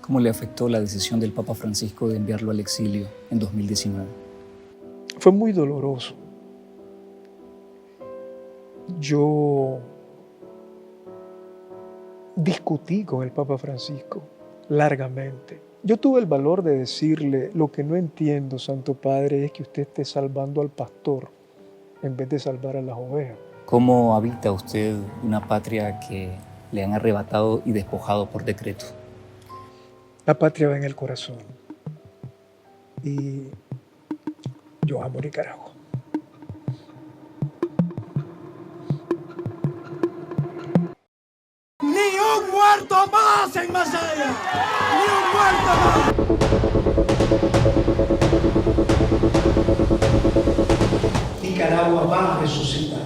¿Cómo le afectó la decisión del Papa Francisco de enviarlo al exilio en 2019? Fue muy doloroso. Yo discutí con el Papa Francisco largamente. Yo tuve el valor de decirle: lo que no entiendo, Santo Padre, es que usted esté salvando al pastor en vez de salvar a las ovejas. ¿Cómo habita usted una patria que le han arrebatado y despojado por decreto? La patria va en el corazón y yo amo Nicaragua. ¡Ni un muerto más en Masaya! ¡Ni un muerto más! Nicaragua va a resucitar.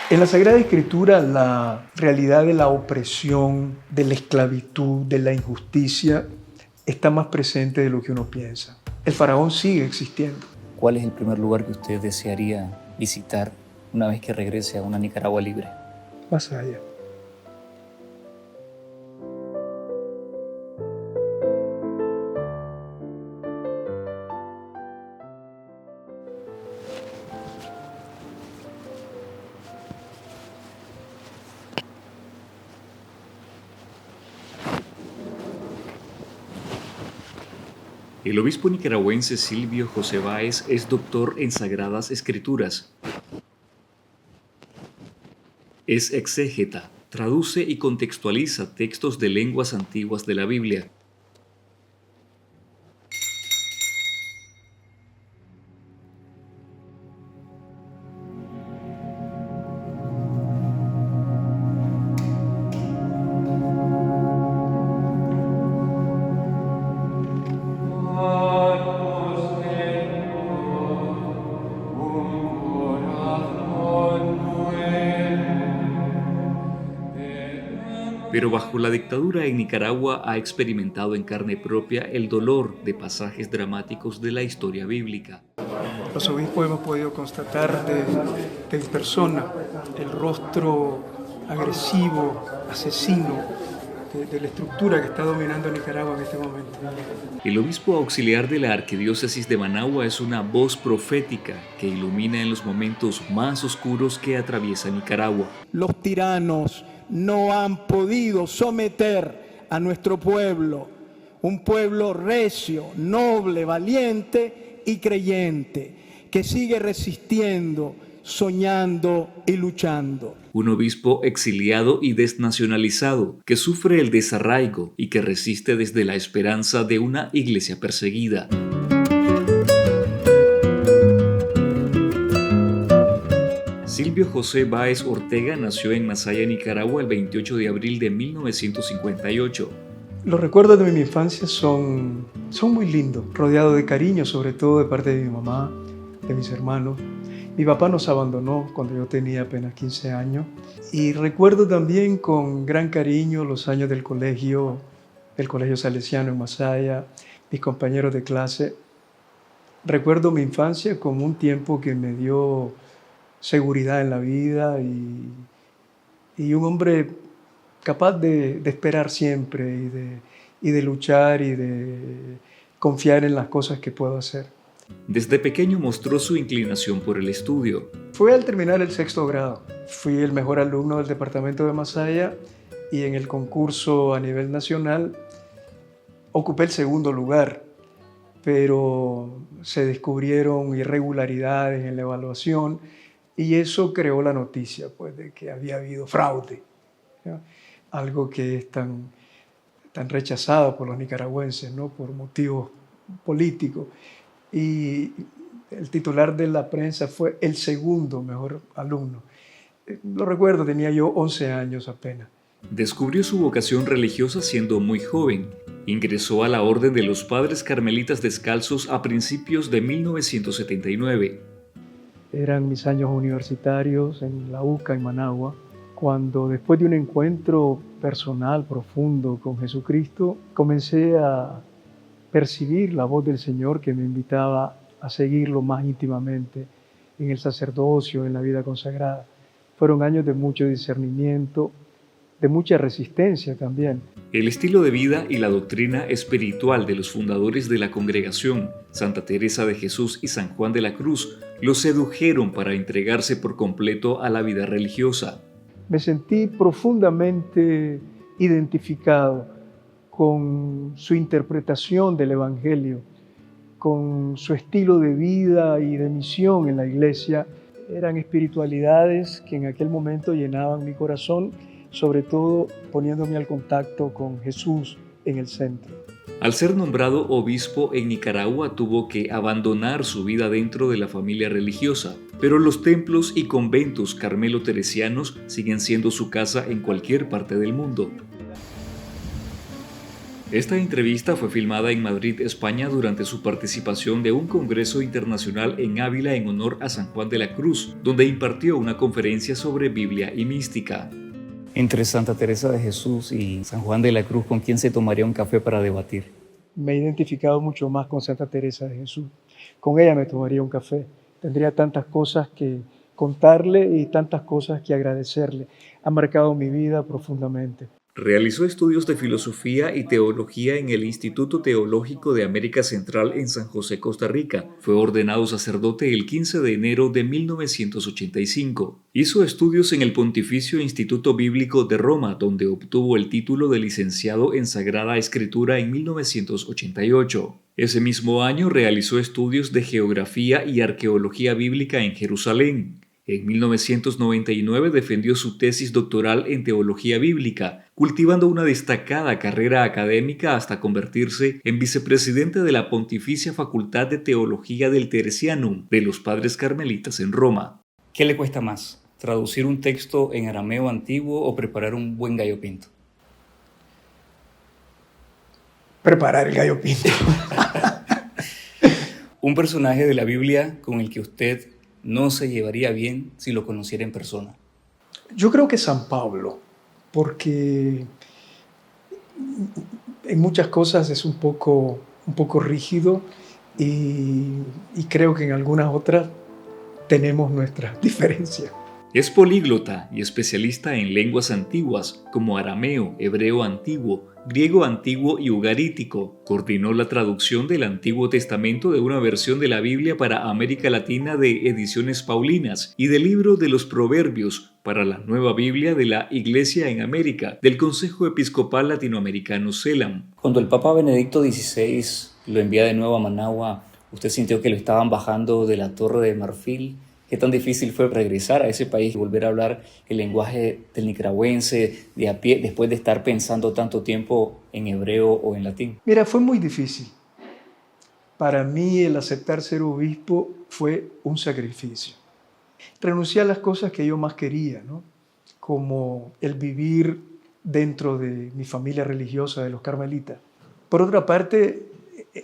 En la Sagrada Escritura, la realidad de la opresión, de la esclavitud, de la injusticia, está más presente de lo que uno piensa. El faraón sigue existiendo. ¿Cuál es el primer lugar que usted desearía visitar una vez que regrese a una Nicaragua libre? Masaya. El obispo nicaragüense Silvio José Báez es doctor en Sagradas Escrituras. Es exégeta, traduce y contextualiza textos de lenguas antiguas de la Biblia. Pero bajo la dictadura en Nicaragua ha experimentado en carne propia el dolor de pasajes dramáticos de la historia bíblica. Los obispos hemos podido constatar de persona el rostro agresivo, asesino de la estructura que está dominando Nicaragua en este momento. El obispo auxiliar de la arquidiócesis de Managua es una voz profética que ilumina en los momentos más oscuros que atraviesa Nicaragua. Los tiranos no han podido someter a nuestro pueblo, un pueblo recio, noble, valiente y creyente, que sigue resistiendo, soñando y luchando. Un obispo exiliado y desnacionalizado que sufre el desarraigo y que resiste desde la esperanza de una iglesia perseguida. Silvio José Báez Ortega nació en Masaya, Nicaragua, el 28 de abril de 1958. Los recuerdos de mi infancia son muy lindos, rodeados de cariño, sobre todo de parte de mi mamá, de mis hermanos. Mi papá nos abandonó cuando yo tenía apenas 15 años y recuerdo también con gran cariño los años del colegio salesiano en Masaya, mis compañeros de clase. Recuerdo mi infancia como un tiempo que me dio seguridad en la vida y un hombre capaz de esperar siempre y de luchar y de confiar en las cosas que puedo hacer. Desde pequeño mostró su inclinación por el estudio. Fue al terminar el 6º grado. Fui el mejor alumno del departamento de Masaya y en el concurso a nivel nacional ocupé el 2º lugar, pero se descubrieron irregularidades en la evaluación y eso creó la noticia, pues, de que había habido fraude, ¿no? Algo que es tan rechazado por los nicaragüenses, ¿no? Por motivos políticos. Y el titular de la prensa fue el 2º mejor alumno. Lo recuerdo, tenía yo 11 años apenas. Descubrió su vocación religiosa siendo muy joven. Ingresó a la Orden de los Padres Carmelitas Descalzos a principios de 1979. Eran mis años universitarios en la UCA, en Managua, cuando después de un encuentro personal profundo con Jesucristo, comencé a percibir la voz del Señor que me invitaba a seguirlo más íntimamente en el sacerdocio, en la vida consagrada. Fueron años de mucho discernimiento, de mucha resistencia también. El estilo de vida y la doctrina espiritual de los fundadores de la congregación, Santa Teresa de Jesús y San Juan de la Cruz, los sedujeron para entregarse por completo a la vida religiosa. Me sentí profundamente identificado con su interpretación del Evangelio, con su estilo de vida y de misión en la iglesia. Eran espiritualidades que en aquel momento llenaban mi corazón, sobre todo poniéndome al contacto con Jesús en el centro. Al ser nombrado obispo en Nicaragua tuvo que abandonar su vida dentro de la familia religiosa, pero los templos y conventos carmelo-teresianos siguen siendo su casa en cualquier parte del mundo. Esta entrevista fue filmada en Madrid, España, durante su participación de un congreso internacional en Ávila en honor a San Juan de la Cruz, donde impartió una conferencia sobre Biblia y mística. Entre Santa Teresa de Jesús y San Juan de la Cruz, ¿con quién se tomaría un café para debatir? Me he identificado mucho más con Santa Teresa de Jesús. Con ella me tomaría un café. Tendría tantas cosas que contarle y tantas cosas que agradecerle. Ha marcado mi vida profundamente. Realizó estudios de filosofía y teología en el Instituto Teológico de América Central en San José, Costa Rica. Fue ordenado sacerdote el 15 de enero de 1985. Hizo estudios en el Pontificio Instituto Bíblico de Roma, donde obtuvo el título de licenciado en Sagrada Escritura en 1988. Ese mismo año realizó estudios de geografía y arqueología bíblica en Jerusalén. En 1999 defendió su tesis doctoral en teología bíblica, cultivando una destacada carrera académica hasta convertirse en vicepresidente de la Pontificia Facultad de Teología del Teresianum de los Padres Carmelitas en Roma. ¿Qué le cuesta más? ¿Traducir un texto en arameo antiguo o preparar un buen gallo pinto? Preparar el gallo pinto. Un personaje de la Biblia con el que usted no se llevaría bien si lo conociera en persona. Yo creo que San Pablo, porque en muchas cosas es un poco rígido y creo que en algunas otras tenemos nuestras diferencias. Es políglota y especialista en lenguas antiguas como arameo, hebreo antiguo, griego antiguo y ugarítico. Coordinó la traducción del Antiguo Testamento de una versión de la Biblia para América Latina de Ediciones Paulinas y del libro de los Proverbios para la Nueva Biblia de la Iglesia en América del Consejo Episcopal Latinoamericano CELAM. Cuando el Papa Benedicto XVI lo envía de nuevo a Managua, ¿usted sintió que lo estaban bajando de la Torre de Marfil? ¿Qué tan difícil fue regresar a ese país y volver a hablar el lenguaje del nicaragüense de a pie después de estar pensando tanto tiempo en hebreo o en latín? Mira, fue muy difícil. Para mí el aceptar ser obispo fue un sacrificio. Renuncié a las cosas que yo más quería, ¿no? Como el vivir dentro de mi familia religiosa de los carmelitas. Por otra parte,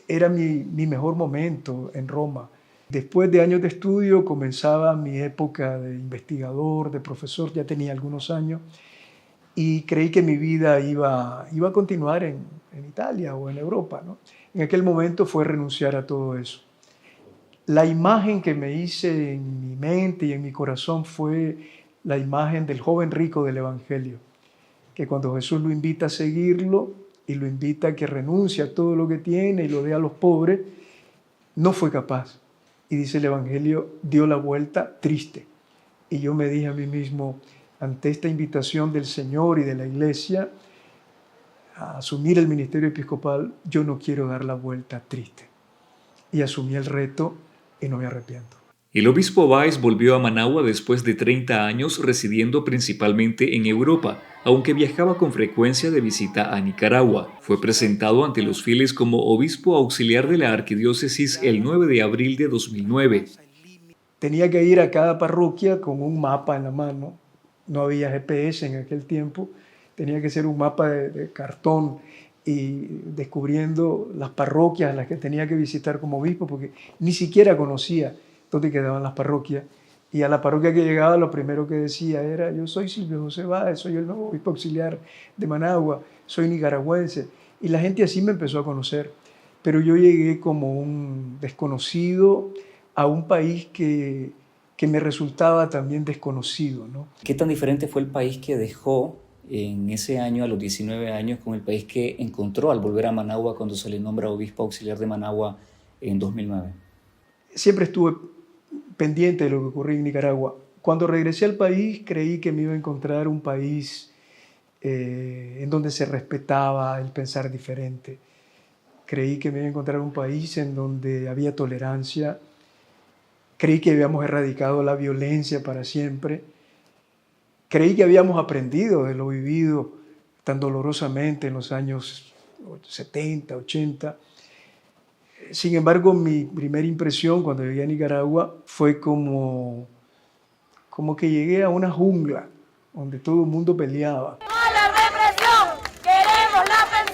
era mi mejor momento en Roma. Después de años de estudio comenzaba mi época de investigador, de profesor, ya tenía algunos años y creí que mi vida iba a continuar en Italia o en Europa, ¿no? En aquel momento fue renunciar a todo eso. La imagen que me hice en mi mente y en mi corazón fue la imagen del joven rico del Evangelio, que cuando Jesús lo invita a seguirlo y lo invita a que renuncie a todo lo que tiene y lo dé a los pobres, no fue capaz. Y dice el Evangelio, dio la vuelta triste. Y yo me dije a mí mismo, ante esta invitación del Señor y de la Iglesia a asumir el ministerio episcopal, yo no quiero dar la vuelta triste. Y asumí el reto y no me arrepiento. El obispo Báez volvió a Managua después de 30 años residiendo principalmente en Europa, aunque viajaba con frecuencia de visita a Nicaragua. Fue presentado ante los fieles como obispo auxiliar de la arquidiócesis el 9 de abril de 2009. Tenía que ir a cada parroquia con un mapa en la mano. No había GPS en aquel tiempo. Tenía que ser un mapa de cartón y descubriendo las parroquias a las que tenía que visitar como obispo, porque ni siquiera conocía dónde quedaban las parroquias. Y a la parroquia que llegaba, lo primero que decía era: yo soy Silvio José Báez, soy el nuevo obispo auxiliar de Managua, soy nicaragüense. Y la gente así me empezó a conocer. Pero yo llegué como un desconocido a un país que me resultaba también desconocido, ¿no? ¿Qué tan diferente fue el país que dejó en ese año, a los 19 años, con el país que encontró al volver a Managua cuando se le nombra obispo auxiliar de Managua en 2009? Siempre estuve pendiente de lo que ocurría en Nicaragua. Cuando regresé al país, creí que me iba a encontrar un país en donde se respetaba el pensar diferente. Creí que me iba a encontrar un país en donde había tolerancia. Creí que habíamos erradicado la violencia para siempre. Creí que habíamos aprendido de lo vivido tan dolorosamente en los años 70, 80. Sin embargo, mi primera impresión cuando llegué a Nicaragua fue como que llegué a una jungla donde todo el mundo peleaba. ¡A la represión! ¡Queremos la pensión!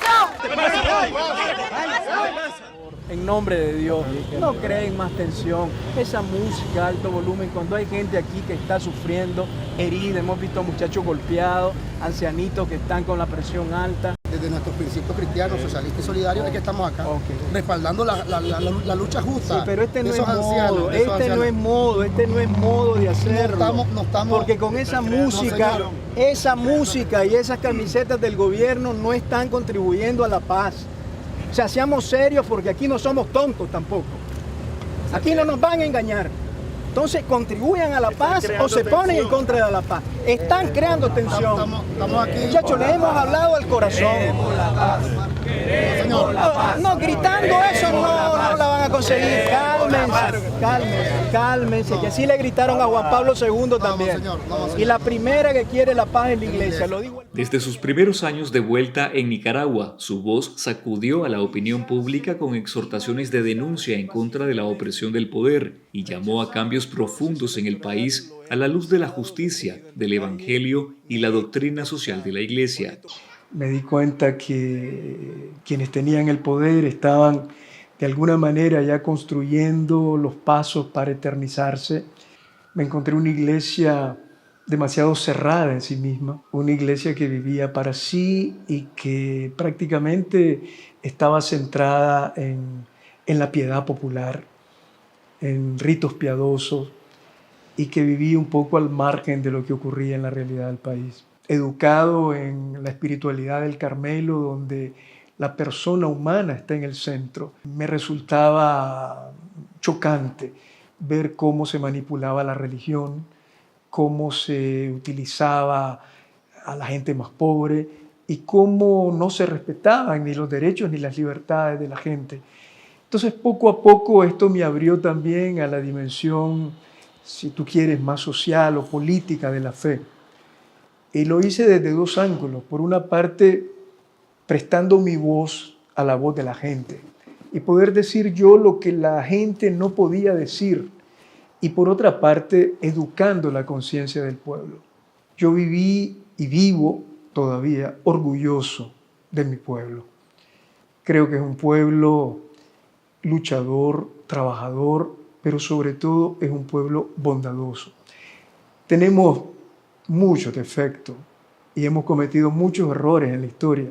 En nombre de Dios, no creen más tensión, esa música a alto volumen, cuando hay gente aquí que está sufriendo, herida, hemos visto muchachos golpeados, ancianitos que están con la presión alta. Desde nuestros principios cristianos, socialistas y solidarios es que estamos acá, respaldando la lucha justa. Sí, pero este no es modo, ancianos, este no es modo de hacerlo. No estamos, porque con esa música y esas camisetas del gobierno no están contribuyendo a la paz. O sea, seamos serios porque aquí no somos tontos tampoco. Aquí no nos van a engañar. Entonces, ¿contribuyan a la paz o se ponen en contra de la paz? Están creando tensión. Estamos aquí. Muchachos, les hemos hablado al corazón. No, gritando eso no la van a conseguir. Cálmense, que así le gritaron a Juan Pablo II también. Y la primera que quiere la paz es la iglesia. Lo digo. Desde sus primeros años de vuelta en Nicaragua, su voz sacudió a la opinión pública con exhortaciones de denuncia en contra de la opresión del poder y llamó a cambios profundos en el país a la luz de la justicia, del evangelio y la doctrina social de la iglesia. Me di cuenta que quienes tenían el poder estaban de alguna manera ya construyendo los pasos para eternizarse. Me encontré una iglesia demasiado cerrada en sí misma, una iglesia que vivía para sí y que prácticamente estaba centrada en la piedad popular, en ritos piadosos, y que vivía un poco al margen de lo que ocurría en la realidad del país. Educado en la espiritualidad del Carmelo, donde la persona humana está en el centro, me resultaba chocante ver cómo se manipulaba la religión, cómo se utilizaba a la gente más pobre y cómo no se respetaban ni los derechos ni las libertades de la gente. Entonces, poco a poco esto me abrió también a la dimensión, si tú quieres, más social o política de la fe. Y lo hice desde dos ángulos. Por una parte, prestando mi voz a la voz de la gente y poder decir yo lo que la gente no podía decir. Y por otra parte, educando la conciencia del pueblo. Yo viví y vivo todavía orgulloso de mi pueblo. Creo que es un pueblo luchador, trabajador, pero sobre todo es un pueblo bondadoso. Tenemos muchos defectos y hemos cometido muchos errores en la historia,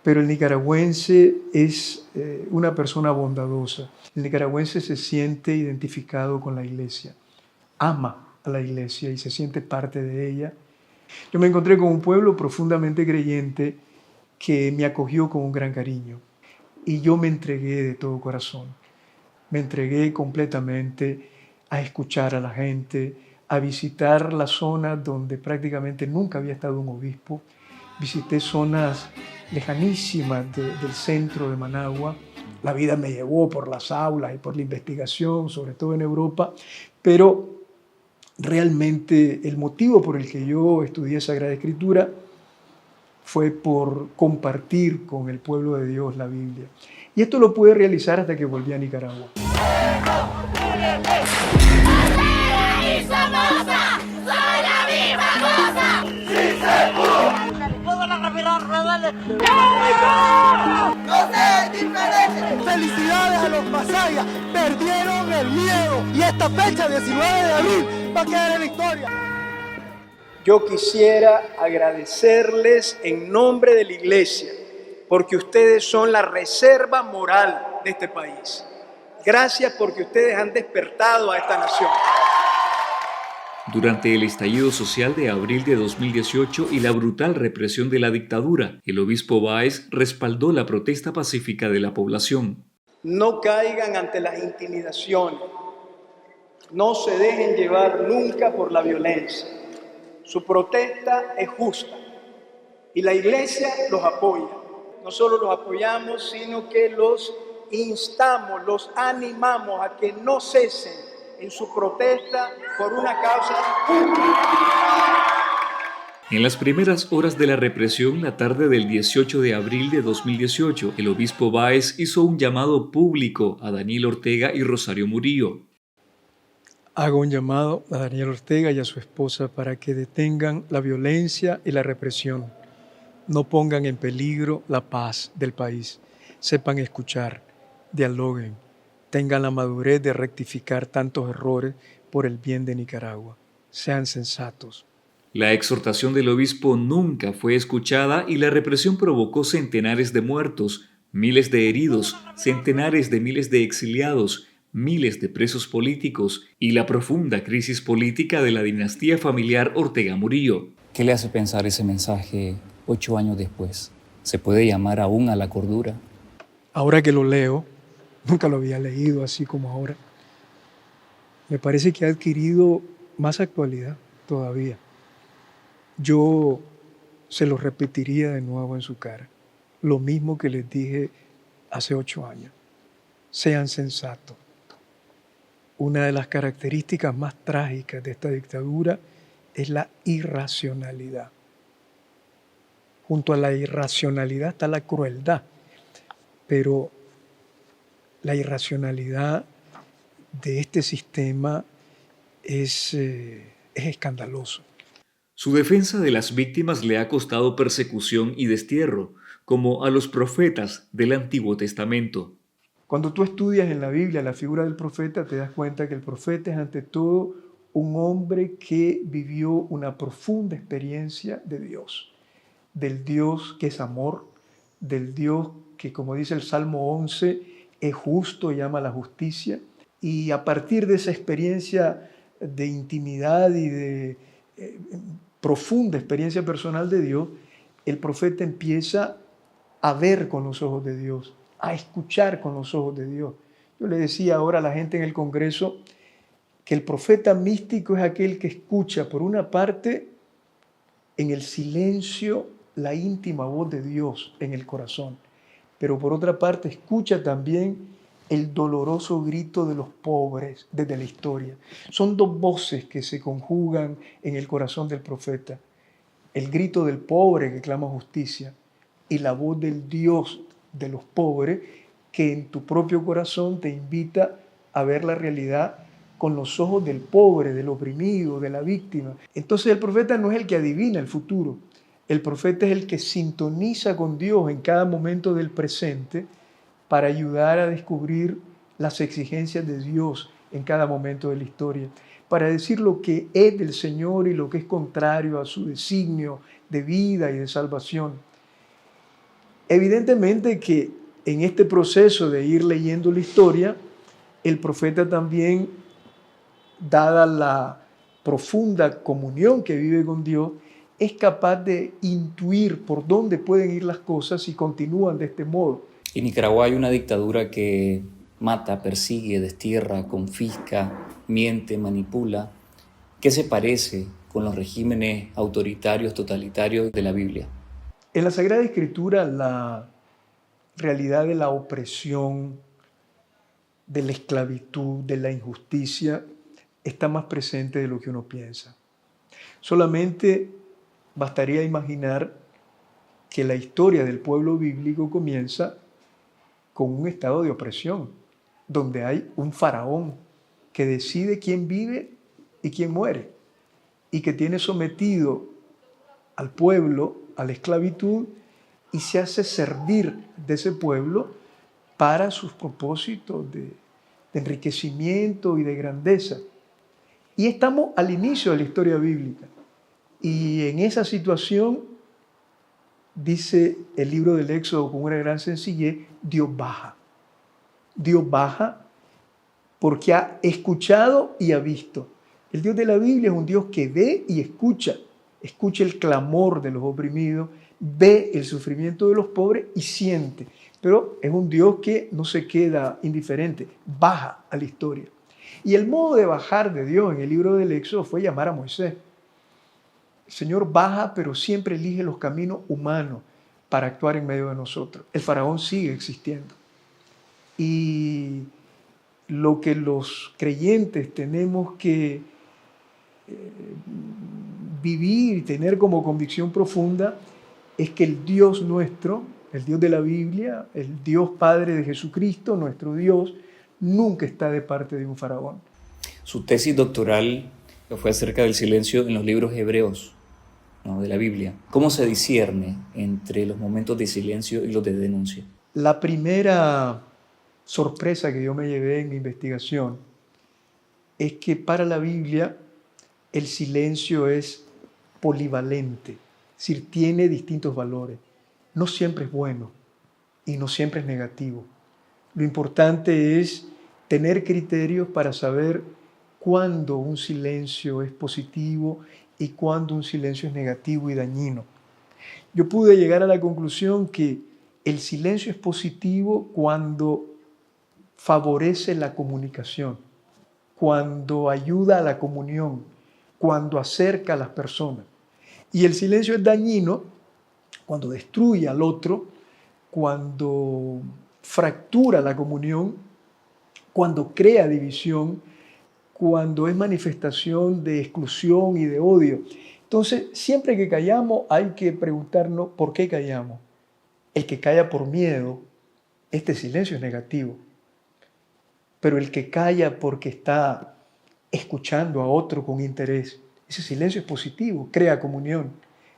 pero el nicaragüense es una persona bondadosa. El nicaragüense se siente identificado con la iglesia, ama a la iglesia y se siente parte de ella. Yo me encontré con un pueblo profundamente creyente que me acogió con un gran cariño y yo me entregué de todo corazón. Me entregué completamente a escuchar a la gente, a visitar las zonas donde prácticamente nunca había estado un obispo. Visité zonas lejanísimas del centro de Managua. La vida me llevó por las aulas y por la investigación, sobre todo en Europa, pero realmente el motivo por el que yo estudié Sagrada Escritura fue por compartir con el pueblo de Dios la Biblia. Y esto lo pude realizar hasta que volví a Nicaragua. Felicidades a los Masayas, perdieron el miedo y esta fecha, 19 de abril, va a quedar en la historia. Yo quisiera agradecerles en nombre de la iglesia, porque ustedes son la reserva moral de este país. Gracias porque ustedes han despertado a esta nación. Durante el estallido social de abril de 2018 y la brutal represión de la dictadura, el obispo Báez respaldó la protesta pacífica de la población. No caigan ante las intimidaciones, no se dejen llevar nunca por la violencia. Su protesta es justa y la iglesia los apoya. No solo los apoyamos, sino que los instamos, los animamos a que no cesen en su protesta por una causa justa. En las primeras horas de la represión, la tarde del 18 de abril de 2018, el obispo Báez hizo un llamado público a Daniel Ortega y Rosario Murillo. Hago un llamado a Daniel Ortega y a su esposa para que detengan la violencia y la represión. No pongan en peligro la paz del país. Sepan escuchar, dialoguen, tengan la madurez de rectificar tantos errores por el bien de Nicaragua. Sean sensatos. La exhortación del obispo nunca fue escuchada y la represión provocó centenares de muertos, miles de heridos, centenares de miles de exiliados, miles de presos políticos y la profunda crisis política de la dinastía familiar Ortega Murillo. ¿Qué le hace pensar ese mensaje 8 años después? ¿Se puede llamar aún a la cordura? Ahora que lo leo, nunca lo había leído así como ahora, me parece que ha adquirido más actualidad todavía. Yo se lo repetiría de nuevo en su cara, lo mismo que les dije hace 8 años. Sean sensatos. Una de las características más trágicas de esta dictadura es la irracionalidad. Junto a la irracionalidad está la crueldad, pero la irracionalidad de este sistema es escandaloso. Su defensa de las víctimas le ha costado persecución y destierro, como a los profetas del Antiguo Testamento. Cuando tú estudias en la Biblia la figura del profeta, te das cuenta que el profeta es ante todo un hombre que vivió una profunda experiencia de Dios, del Dios que es amor, del Dios que, como dice el Salmo 11, es justo y ama la justicia. Y a partir de esa experiencia de intimidad y de profunda experiencia personal de Dios, el profeta empieza a ver con los ojos de Dios, a escuchar con los ojos de Dios. Yo le decía ahora a la gente en el Congreso que el profeta místico es aquel que escucha, por una parte, en el silencio, la íntima voz de Dios en el corazón, pero por otra parte escucha también el doloroso grito de los pobres desde la historia. Son dos voces que se conjugan en el corazón del profeta. El grito del pobre que clama justicia y la voz del Dios de los pobres que en tu propio corazón te invita a ver la realidad con los ojos del pobre, del oprimido, de la víctima. Entonces el profeta no es el que adivina el futuro. El profeta es el que sintoniza con Dios en cada momento del presente para ayudar a descubrir las exigencias de Dios en cada momento de la historia, para decir lo que es del Señor y lo que es contrario a su designio de vida y de salvación. Evidentemente que en este proceso de ir leyendo la historia, el profeta también, dada la profunda comunión que vive con Dios, es capaz de intuir por dónde pueden ir las cosas si continúan de este modo. En Nicaragua hay una dictadura que mata, persigue, destierra, confisca, miente, manipula. ¿Qué se parece con los regímenes autoritarios, totalitarios de la Biblia? En la Sagrada Escritura, la realidad de la opresión, de la esclavitud, de la injusticia, está más presente de lo que uno piensa. Solamente bastaría imaginar que la historia del pueblo bíblico comienza con un estado de opresión, donde hay un faraón que decide quién vive y quién muere, y que tiene sometido al pueblo a la esclavitud y se hace servir de ese pueblo para sus propósitos de enriquecimiento y de grandeza. Y estamos al inicio de la historia bíblica. Y en esa situación, dice el libro del Éxodo con una gran sencillez, Dios baja. Dios baja porque ha escuchado y ha visto. El Dios de la Biblia es un Dios que ve y escucha. Escucha el clamor de los oprimidos, ve el sufrimiento de los pobres y siente. Pero es un Dios que no se queda indiferente, baja a la historia. Y el modo de bajar de Dios en el libro del Éxodo fue llamar a Moisés. El Señor baja, pero siempre elige los caminos humanos para actuar en medio de nosotros. El faraón sigue existiendo. Y lo que los creyentes tenemos que vivir y tener como convicción profunda es que el Dios nuestro, el Dios de la Biblia, el Dios Padre de Jesucristo, nuestro Dios, nunca está de parte de un faraón. Su tesis doctoral fue acerca del silencio en los libros hebreos, ¿no?, de la Biblia. ¿Cómo se discierne entre los momentos de silencio y los de denuncia? La primera sorpresa que yo me llevé en mi investigación es que para la Biblia el silencio es polivalente, es decir, tiene distintos valores. No siempre es bueno y no siempre es negativo. Lo importante es tener criterios para saber cuándo un silencio es positivo y cuándo un silencio es negativo y dañino. Yo pude llegar a la conclusión que el silencio es positivo cuando favorece la comunicación, cuando ayuda a la comunión, cuando acerca a las personas. Y el silencio es dañino cuando destruye al otro, cuando fractura la comunión, cuando crea división, cuando es manifestación de exclusión y de odio. Entonces, siempre que callamos hay que preguntarnos por qué callamos. El que calla por miedo, este silencio es negativo. Pero el que calla porque está escuchando a otro con interés, ese silencio es positivo, crea comunión.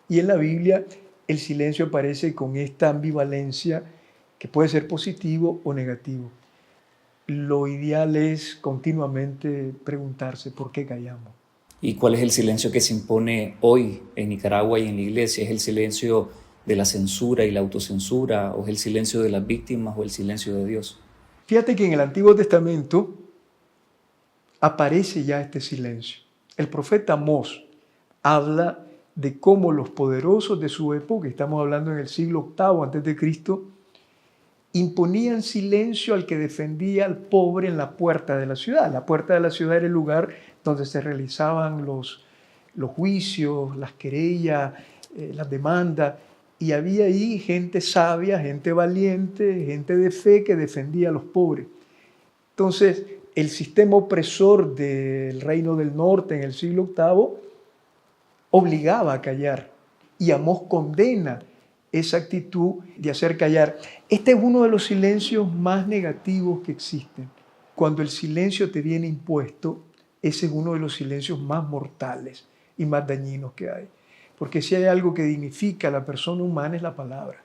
Y en la Biblia el silencio aparece con esta ambivalencia que puede ser positivo o negativo. Lo ideal es continuamente preguntarse por qué callamos. ¿Y cuál es el silencio que se impone hoy en Nicaragua y en la iglesia? ¿Es el silencio de la censura y la autocensura, o es el silencio de las víctimas, o el silencio de Dios? Fíjate que en el Antiguo Testamento aparece ya este silencio. El profeta Amós habla de cómo los poderosos de su época, estamos hablando en el siglo VIII a.C., imponían silencio al que defendía al pobre en la puerta de la ciudad. La puerta de la ciudad era el lugar donde se realizaban los juicios, las querellas, las demandas, y había ahí gente sabia, gente valiente, gente de fe que defendía a los pobres. Entonces, el sistema opresor del Reino del Norte en el siglo VIII obligaba a callar, y Amós condena esa actitud de hacer callar. Este es uno de los silencios más negativos que existen. Cuando el silencio te viene impuesto, ese es uno de los silencios más mortales y más dañinos que hay. Porque si hay algo que dignifica a la persona humana es la palabra.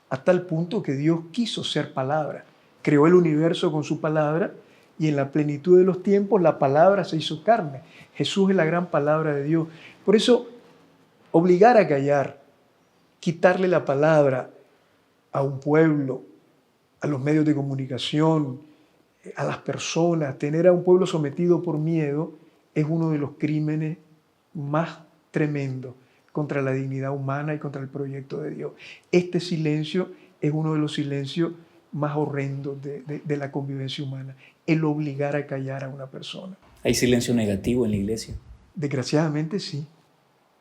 A tal punto que Dios quiso ser palabra. Creó el universo con su palabra, y en la plenitud de los tiempos la palabra se hizo carne. Jesús es la gran palabra de Dios. Por eso, obligar a callar, quitarle la palabra a un pueblo, a los medios de comunicación, a las personas, tener a un pueblo sometido por miedo, es uno de los crímenes más tremendos contra la dignidad humana y contra el proyecto de Dios. Este silencio es uno de los silencios más horrendos de la convivencia humana, el obligar a callar a una persona. ¿Hay silencio negativo en la iglesia? Desgraciadamente sí.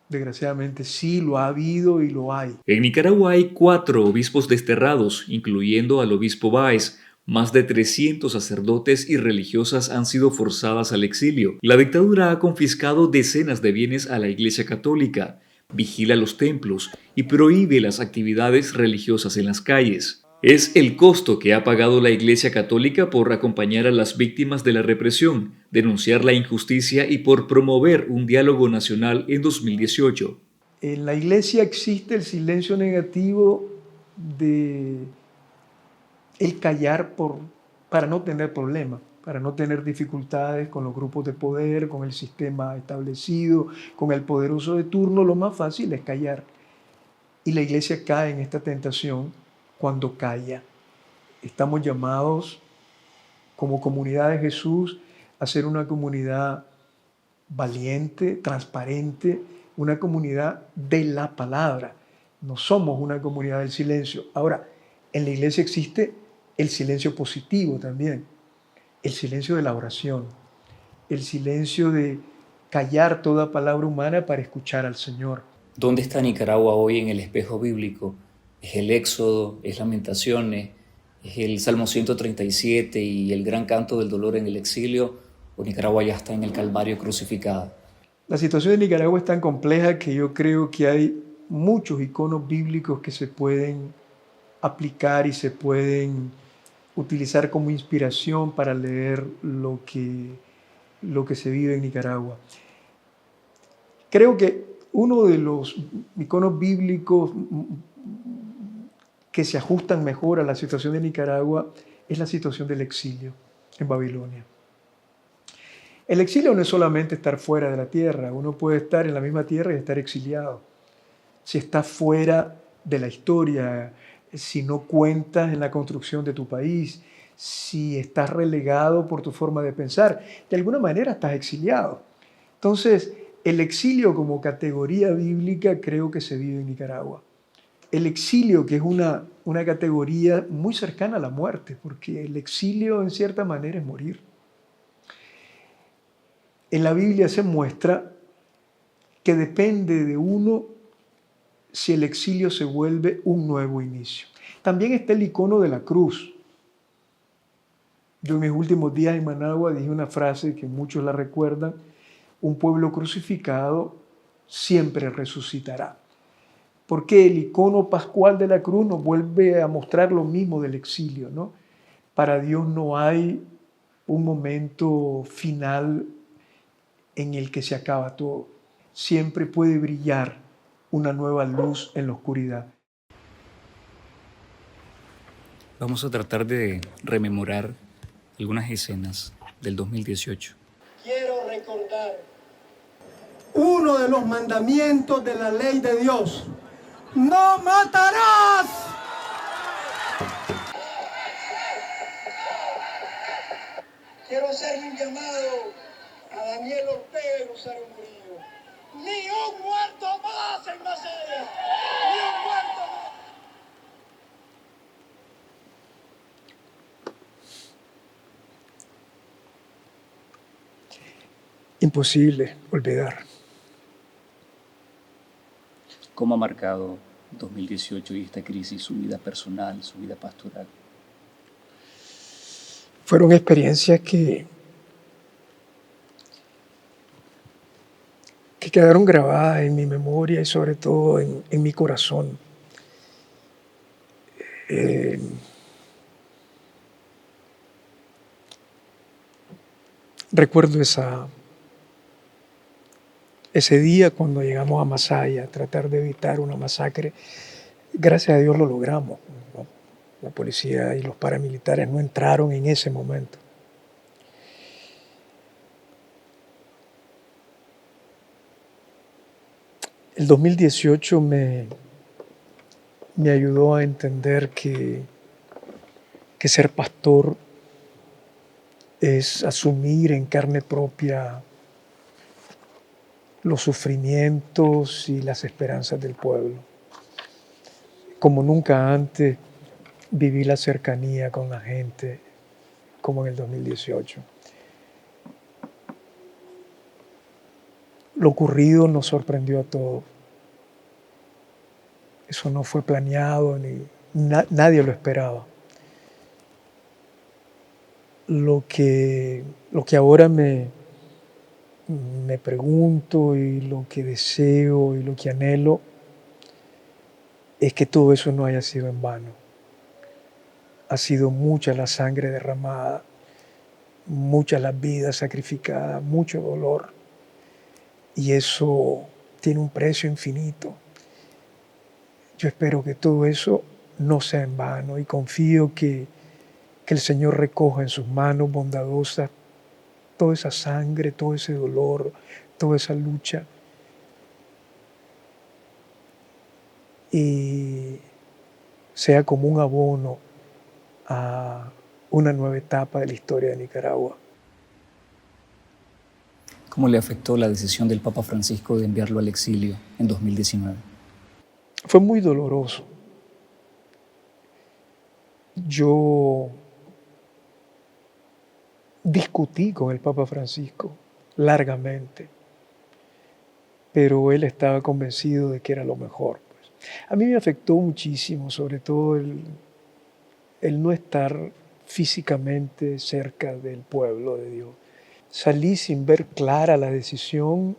Desgraciadamente sí, lo ha habido y lo hay. En Nicaragua hay 4 obispos desterrados, incluyendo al obispo Báez. Más de 300 sacerdotes y religiosas han sido forzadas al exilio. La dictadura ha confiscado decenas de bienes a la Iglesia Católica, vigila los templos y prohíbe las actividades religiosas en las calles. Es el costo que ha pagado la Iglesia Católica por acompañar a las víctimas de la represión, denunciar la injusticia y por promover un diálogo nacional en 2018. En la Iglesia existe el silencio negativo de el callar para no tener problemas, para no tener dificultades con los grupos de poder, con el sistema establecido, con el poderoso de turno. Lo más fácil es callar. Y la Iglesia cae en esta tentación cuando calla. Estamos llamados como comunidad de Jesús a ser una comunidad valiente, transparente, una comunidad de la palabra. No somos una comunidad del silencio. Ahora, en la iglesia existe el silencio positivo también, el silencio de la oración, el silencio de callar toda palabra humana para escuchar al Señor. ¿Dónde está Nicaragua hoy en el espejo bíblico? ¿Es el Éxodo? ¿Es Lamentaciones? ¿Es el Salmo 137 y el gran canto del dolor en el exilio? ¿O Nicaragua ya está en el Calvario crucificada? La situación de Nicaragua es tan compleja que yo creo que hay muchos iconos bíblicos que se pueden aplicar y se pueden utilizar como inspiración para leer lo que se vive en Nicaragua. Creo que uno de los iconos bíblicos que se ajustan mejor a la situación de Nicaragua es la situación del exilio en Babilonia. El exilio no es solamente estar fuera de la tierra, uno puede estar en la misma tierra y estar exiliado. Si estás fuera de la historia, si no cuentas en la construcción de tu país, si estás relegado por tu forma de pensar, de alguna manera estás exiliado. Entonces, el exilio como categoría bíblica creo que se vive en Nicaragua. El exilio, que es una categoría muy cercana a la muerte, porque el exilio en cierta manera es morir. En la Biblia se muestra que depende de uno si el exilio se vuelve un nuevo inicio. También está el icono de la cruz. Yo en mis últimos días en Managua dije una frase que muchos la recuerdan: un pueblo crucificado siempre resucitará. Porque el icono pascual de la cruz nos vuelve a mostrar lo mismo del exilio, ¿no? Para Dios no hay un momento final en el que se acaba todo. Siempre puede brillar una nueva luz en la oscuridad. Vamos a tratar de rememorar algunas escenas del 2018. Quiero recordar uno de los mandamientos de la ley de Dios: ¡no matarás! Quiero hacerle un llamado a Daniel Ortega y Rosario Murillo. ¡Ni un muerto más en Macedea! ¡Ni un muerto más! Imposible olvidar. ¿Cómo ha marcado 2018 y esta crisis su vida personal, su vida pastoral? Fueron experiencias que quedaron grabadas en mi memoria y sobre todo en mi corazón. Recuerdo ese día cuando llegamos a Masaya, a tratar de evitar una masacre. Gracias a Dios lo logramos, ¿no? La policía y los paramilitares no entraron en ese momento. El 2018 me ayudó a entender que ser pastor es asumir en carne propia los sufrimientos y las esperanzas del pueblo. Como nunca antes viví la cercanía con la gente como en el 2018. Lo ocurrido nos sorprendió a todos. Eso no fue planeado, nadie lo esperaba. Lo que ahora me pregunto y lo que deseo y lo que anhelo es que todo eso no haya sido en vano. Ha sido mucha la sangre derramada, muchas las vidas sacrificadas, mucho dolor, y eso tiene un precio infinito. Yo espero que todo eso no sea en vano y confío que el Señor recoja en sus manos bondadosas toda esa sangre, todo ese dolor, toda esa lucha, y sea como un abono a una nueva etapa de la historia de Nicaragua. ¿Cómo le afectó la decisión del Papa Francisco de enviarlo al exilio en 2019? Fue muy doloroso. Yo discutí con el Papa Francisco largamente, pero él estaba convencido de que era lo mejor. Pues. A mí me afectó muchísimo, sobre todo el no estar físicamente cerca del pueblo de Dios. Salí sin ver clara la decisión,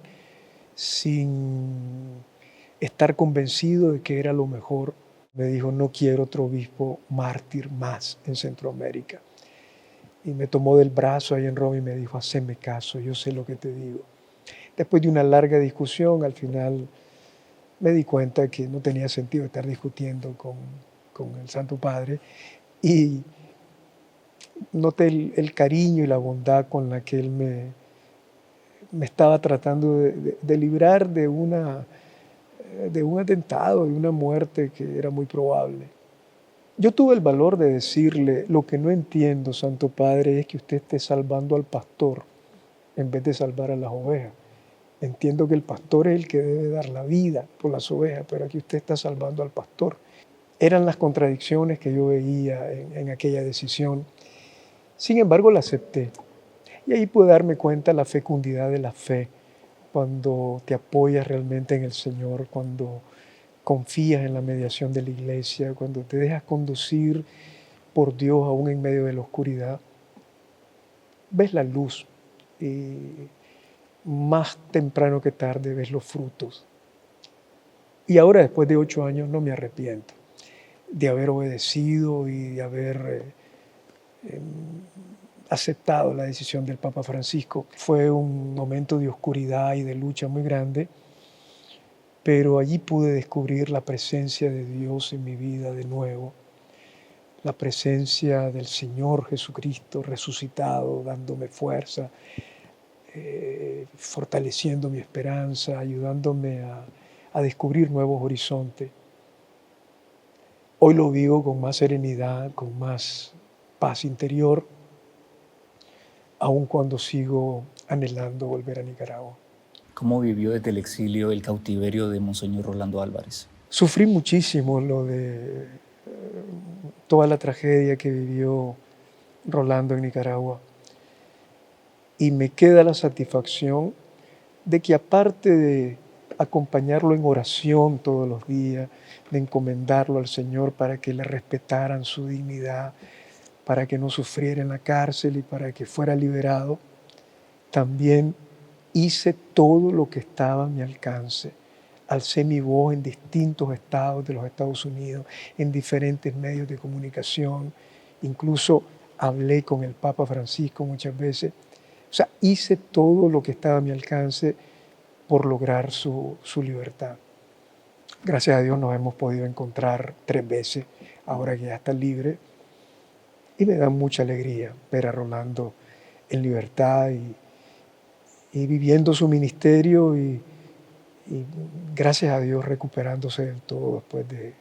sin estar convencido de que era lo mejor. Me dijo, no quiero otro obispo mártir más en Centroamérica. Y me tomó del brazo ahí en Roma y me dijo, haceme caso, yo sé lo que te digo. Después de una larga discusión, al final me di cuenta que no tenía sentido estar discutiendo con el Santo Padre y noté el cariño y la bondad con la que él me estaba tratando de librar de un atentado, de una muerte que era muy probable. Yo tuve el valor de decirle, lo que no entiendo, Santo Padre, es que usted esté salvando al pastor en vez de salvar a las ovejas. Entiendo que el pastor es el que debe dar la vida por las ovejas, pero aquí usted está salvando al pastor. Eran las contradicciones que yo veía en aquella decisión. Sin embargo, la acepté. Y ahí pude darme cuenta de la fecundidad de la fe, cuando te apoyas realmente en el Señor, cuando confías en la mediación de la iglesia, cuando te dejas conducir por Dios aún en medio de la oscuridad, ves la luz y más temprano que tarde ves los frutos. Y ahora, después de 8 años, no me arrepiento de haber obedecido y de haber aceptado la decisión del Papa Francisco. Fue un momento de oscuridad y de lucha muy grande, pero allí pude descubrir la presencia de Dios en mi vida de nuevo, la presencia del Señor Jesucristo resucitado, dándome fuerza, fortaleciendo mi esperanza, ayudándome a descubrir nuevos horizontes. Hoy lo vivo con más serenidad, con más paz interior, aun cuando sigo anhelando volver a Nicaragua. ¿Cómo vivió desde el exilio el cautiverio de Monseñor Rolando Álvarez? Sufrí muchísimo lo de toda la tragedia que vivió Rolando en Nicaragua. Y me queda la satisfacción de que aparte de acompañarlo en oración todos los días, de encomendarlo al Señor para que le respetaran su dignidad, para que no sufriera en la cárcel y para que fuera liberado, también hice todo lo que estaba a mi alcance. Alcé mi voz en distintos estados de los Estados Unidos, en diferentes medios de comunicación, incluso hablé con el Papa Francisco muchas veces. O sea, hice todo lo que estaba a mi alcance por lograr su libertad. Gracias a Dios nos hemos podido encontrar 3 veces, ahora que ya está libre, y me da mucha alegría ver a Rolando en libertad y viviendo su ministerio y gracias a Dios recuperándose del todo después de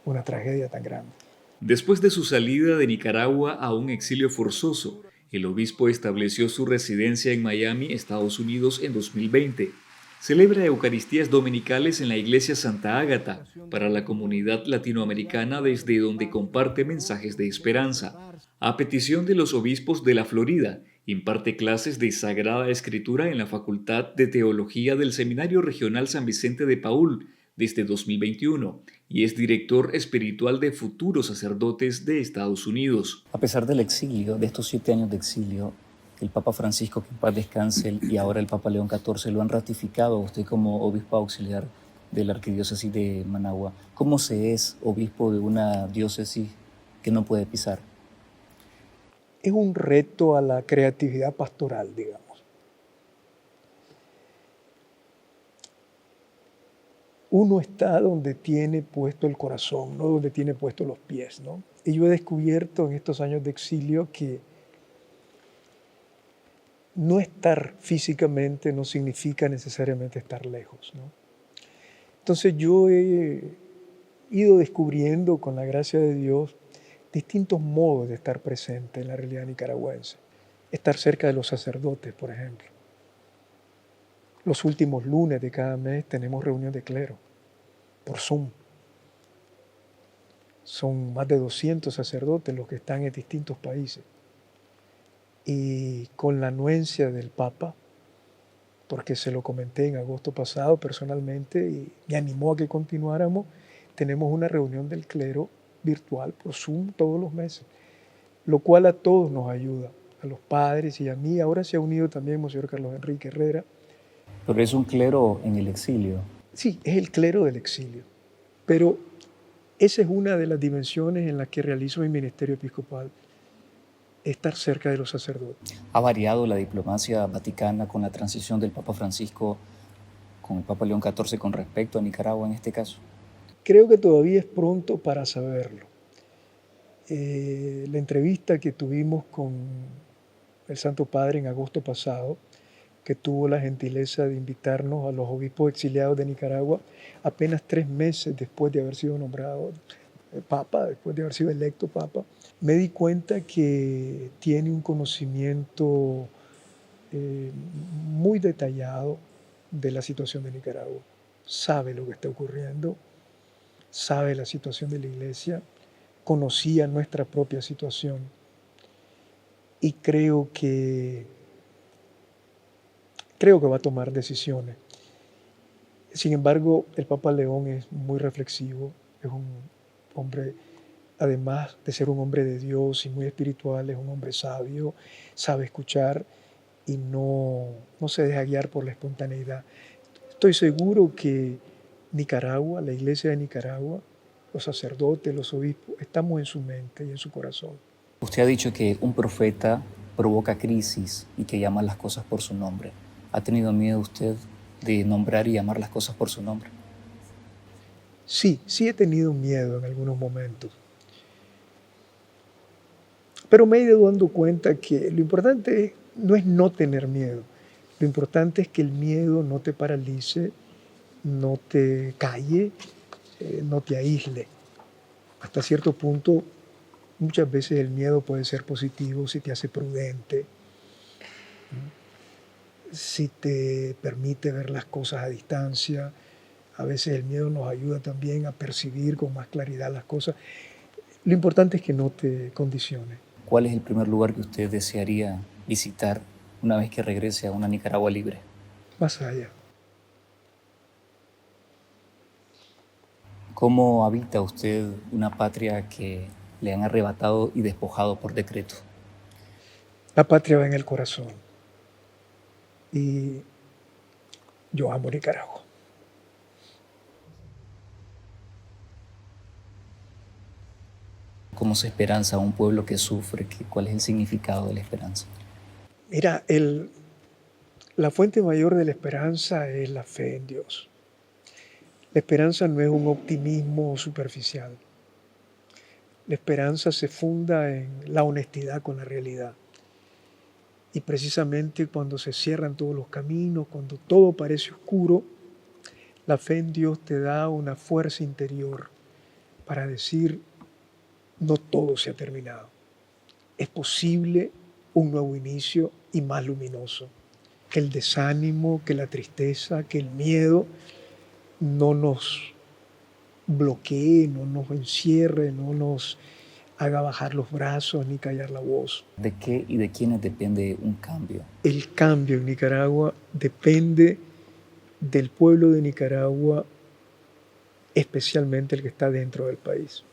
una tragedia tan grande. Después de su salida de Nicaragua a un exilio forzoso, el obispo estableció su residencia en Miami, Estados Unidos, en 2020. Celebra Eucaristías dominicales en la Iglesia Santa Ágata para la comunidad latinoamericana, desde donde comparte mensajes de esperanza. A petición de los obispos de la Florida, imparte clases de Sagrada Escritura en la Facultad de Teología del Seminario Regional San Vicente de Paúl desde 2021 y es director espiritual de Futuros Sacerdotes de Estados Unidos. A pesar del exilio, de estos 7 años de exilio, el Papa Francisco, que en paz descanse, y ahora el Papa León XIV lo han ratificado a usted como obispo auxiliar de la Arquidiócesis de Managua. ¿Cómo se es obispo de una diócesis que no puede pisar? Es un reto a la creatividad pastoral, digamos. Uno está donde tiene puesto el corazón, no donde tiene puesto los pies, ¿no? Y yo he descubierto en estos años de exilio que no estar físicamente no significa necesariamente estar lejos, ¿no? Entonces yo he ido descubriendo, con la gracia de Dios, distintos modos de estar presente en la realidad nicaragüense. Estar cerca de los sacerdotes, por ejemplo. Los últimos lunes de cada mes tenemos reunión de clero por Zoom. Son más de 200 sacerdotes los que están en distintos países. Y con la anuencia del Papa, porque se lo comenté en agosto pasado personalmente y me animó a que continuáramos, tenemos una reunión del clero virtual por Zoom todos los meses, lo cual a todos nos ayuda, a los padres y a mí. Ahora se ha unido también Monseñor Carlos Enrique Herrera. Pero es un clero en el exilio. Sí, es el clero del exilio, pero esa es una de las dimensiones en las que realizo mi ministerio episcopal, estar cerca de los sacerdotes. ¿Ha variado la diplomacia vaticana con la transición del Papa Francisco con el Papa León XIV con respecto a Nicaragua en este caso? Creo que todavía es pronto para saberlo. La entrevista que tuvimos con el Santo Padre en agosto pasado, que tuvo la gentileza de invitarnos a los obispos exiliados de Nicaragua apenas 3 meses después de haber sido nombrado Papa, después de haber sido electo Papa, me di cuenta que tiene un conocimiento muy detallado de la situación de Nicaragua. Sabe lo que está ocurriendo, sabe la situación de la Iglesia, conocía nuestra propia situación y creo que va a tomar decisiones. Sin embargo, el Papa León es muy reflexivo, es un hombre, además de ser un hombre de Dios y muy espiritual, es un hombre sabio, sabe escuchar y no se deja guiar por la espontaneidad. Estoy seguro que Nicaragua, la Iglesia de Nicaragua, los sacerdotes, los obispos, estamos en su mente y en su corazón. Usted ha dicho que un profeta provoca crisis y que llama las cosas por su nombre. ¿Ha tenido miedo usted de nombrar y llamar las cosas por su nombre? Sí he tenido miedo en algunos momentos. Pero me he ido dando cuenta que lo importante no es no tener miedo. Lo importante es que el miedo no te paralice, no te calle, no te aísle. Hasta cierto punto, muchas veces el miedo puede ser positivo si te hace prudente, si te permite ver las cosas a distancia. A veces el miedo nos ayuda también a percibir con más claridad las cosas. Lo importante es que no te condicione. ¿Cuál es el primer lugar que usted desearía visitar una vez que regrese a una Nicaragua libre? Más allá. ¿Cómo habita usted una patria que le han arrebatado y despojado por decreto? La patria va en el corazón. Y yo amo Nicaragua. ¿Cómo se esperanza a un pueblo que sufre? ¿Cuál es el significado de la esperanza? Mira, la fuente mayor de la esperanza es la fe en Dios. La esperanza no es un optimismo superficial. La esperanza se funda en la honestidad con la realidad. Y precisamente cuando se cierran todos los caminos, cuando todo parece oscuro, la fe en Dios te da una fuerza interior para decir, no todo se ha terminado. Es posible un nuevo inicio y más luminoso. Que el desánimo, que la tristeza, que el miedo no nos bloquee, no nos encierre, no nos haga bajar los brazos ni callar la voz. ¿De qué y de quiénes depende un cambio? El cambio en Nicaragua depende del pueblo de Nicaragua, especialmente el que está dentro del país.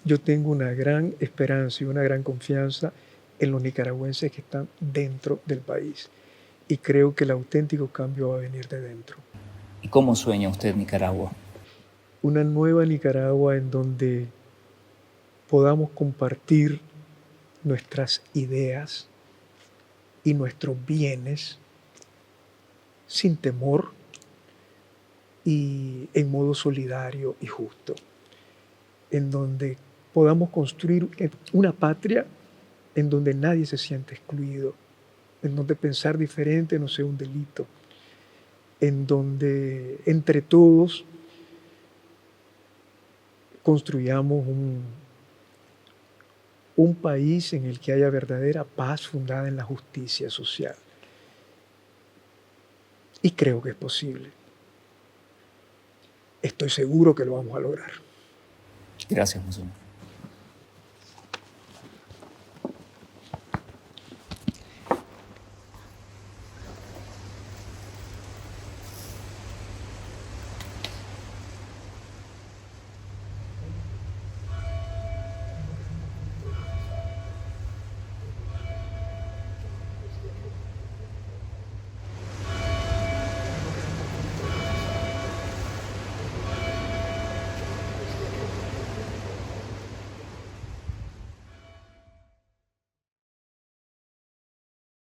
Yo tengo una gran esperanza y una gran confianza en los nicaragüenses que están dentro del país. Y creo que el auténtico cambio va a venir de dentro. ¿Y cómo sueña usted Nicaragua? Una nueva Nicaragua en donde podamos compartir nuestras ideas y nuestros bienes sin temor y en modo solidario y justo, en donde podamos construir una patria en donde nadie se siente excluido, en donde pensar diferente no sea un delito, en donde entre todos construyamos un país en el que haya verdadera paz fundada en la justicia social. Y creo que es posible. Estoy seguro que lo vamos a lograr. Gracias, Monseñor.